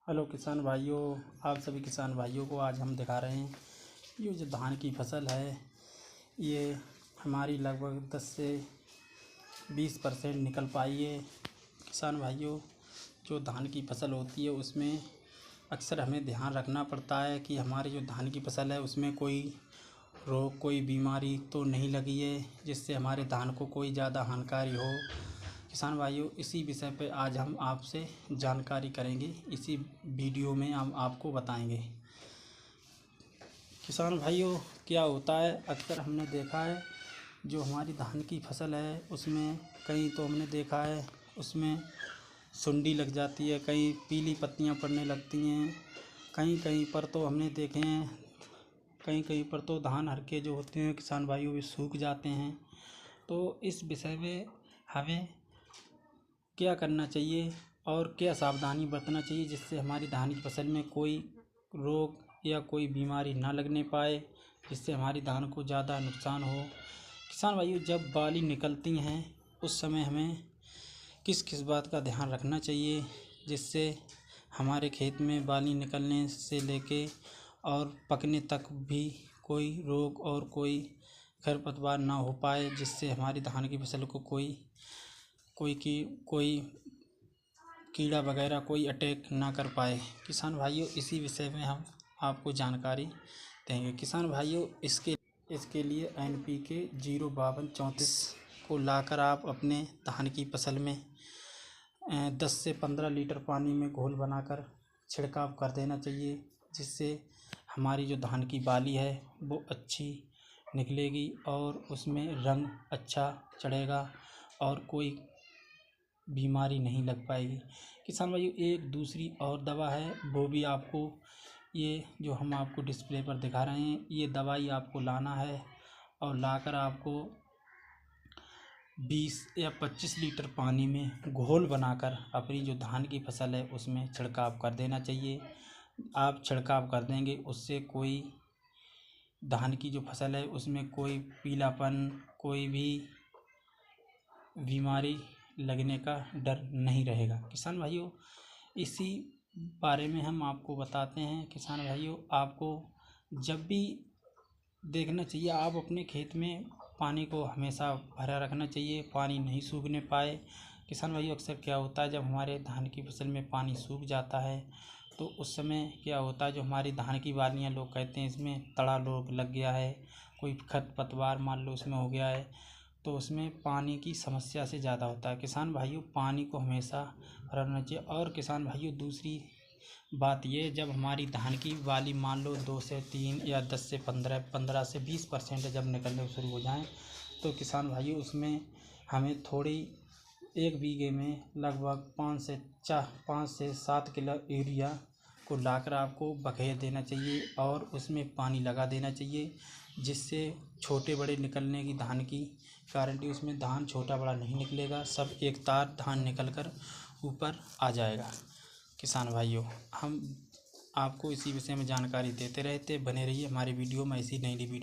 Hello किसान भाइयों, आप सभी किसान भाइयों को आज हम दिखा रहे हैं ये जो धान की फसल है। ये हमारी लगभग 10 से 20% निकल पाई है। किसान भाइयों, जो धान की फसल होती है उसमें अक्सर हमें ध्यान रखना पड़ता है कि हमारी जो धान की फसल है उसमें कोई रोग, कोई बीमारी तो नहीं लगी है जिससे हमारे धान को कोई ज़्यादा हानिकारी हो। किसान भाइयों, इसी विषय पे आज हम आपसे जानकारी करेंगे, इसी वीडियो में हम आपको बताएंगे। किसान भाइयों, क्या होता है, अक्सर हमने देखा है जो हमारी धान की फसल है उसमें कहीं तो हमने देखा है उसमें सुंडी लग जाती है, कहीं पीली पत्तियां पड़ने लगती हैं, कहीं कहीं पर तो हमने देखे हैं, कहीं कहीं पर तो धान हरके जो होते हैं किसान भाइयों वे सूख जाते हैं। तो इस विषय में हमें क्या करना चाहिए और क्या सावधानी बरतना चाहिए जिससे हमारी धान की फसल में कोई रोग या कोई बीमारी ना लगने पाए, जिससे हमारी धान को ज़्यादा नुकसान हो। किसान भाइयों, जब बाली निकलती हैं उस समय हमें किस किस बात का ध्यान रखना चाहिए जिससे हमारे खेत में बाली निकलने से लेके और पकने तक भी कोई रोग और कोई खरपतवार ना हो पाए, जिससे हमारी धान की फसल को कोई कीड़ा वगैरह कोई अटैक ना कर पाए। किसान भाइयों, इसी विषय में हम आपको जानकारी देंगे। किसान भाइयों, इसके लिए NPK 05234 को लाकर आप अपने धान की फसल में 10 से 15 लीटर पानी में घोल बनाकर छिड़काव कर देना चाहिए, जिससे हमारी जो धान की बाली है वो अच्छी निकलेगी और उसमें रंग अच्छा चढ़ेगा और कोई बीमारी नहीं लग पाएगी। किसान भाइयों, एक दूसरी और दवा है, वो भी आपको ये जो हम आपको डिस्प्ले पर दिखा रहे हैं, ये दवाई आपको लाना है और लाकर आपको 20 या 25 लीटर पानी में घोल बनाकर अपनी जो धान की फसल है उसमें छिड़काव कर देना चाहिए। आप छिड़काव कर देंगे उससे कोई धान की जो फसल है उसमें कोई पीलापन, कोई भी बीमारी लगने का डर नहीं रहेगा। किसान भाइयों, इसी बारे में हम आपको बताते हैं। किसान भाइयों, आपको जब भी देखना चाहिए, आप अपने खेत में पानी को हमेशा भरा रखना चाहिए, पानी नहीं सूखने पाए। किसान भाइयों, अक्सर क्या होता है जब हमारे धान की फसल में पानी सूख जाता है तो उस समय क्या होता है, जो हमारी धान की बालियाँ, लोग कहते हैं इसमें तड़ा रोग लग गया है, कोई खरपतवार मान लो उसमें हो गया है, तो उसमें पानी की समस्या से ज़्यादा होता है। किसान भाइयों, पानी को हमेशा भरना चाहिए। और किसान भाइयों, दूसरी बात ये, जब हमारी धान की बाली मान लो 2 से 3 या 10 से 15 से 20% जब निकलने शुरू हो जाएं, तो किसान भाइयों उसमें हमें थोड़ी 1 बीघे में लगभग 5 से 7 किलो यूरिया को लाकर आपको बखेर देना चाहिए और उसमें पानी लगा देना चाहिए, जिससे छोटे बड़े निकलने की धान की गारंटी, उसमें धान छोटा बड़ा नहीं निकलेगा, सब एक तार धान निकल कर ऊपर आ जाएगा। किसान भाइयों, हम आपको इसी विषय में जानकारी देते रहते, बने रहिए हमारी वीडियो में, ऐसी नई वीडियो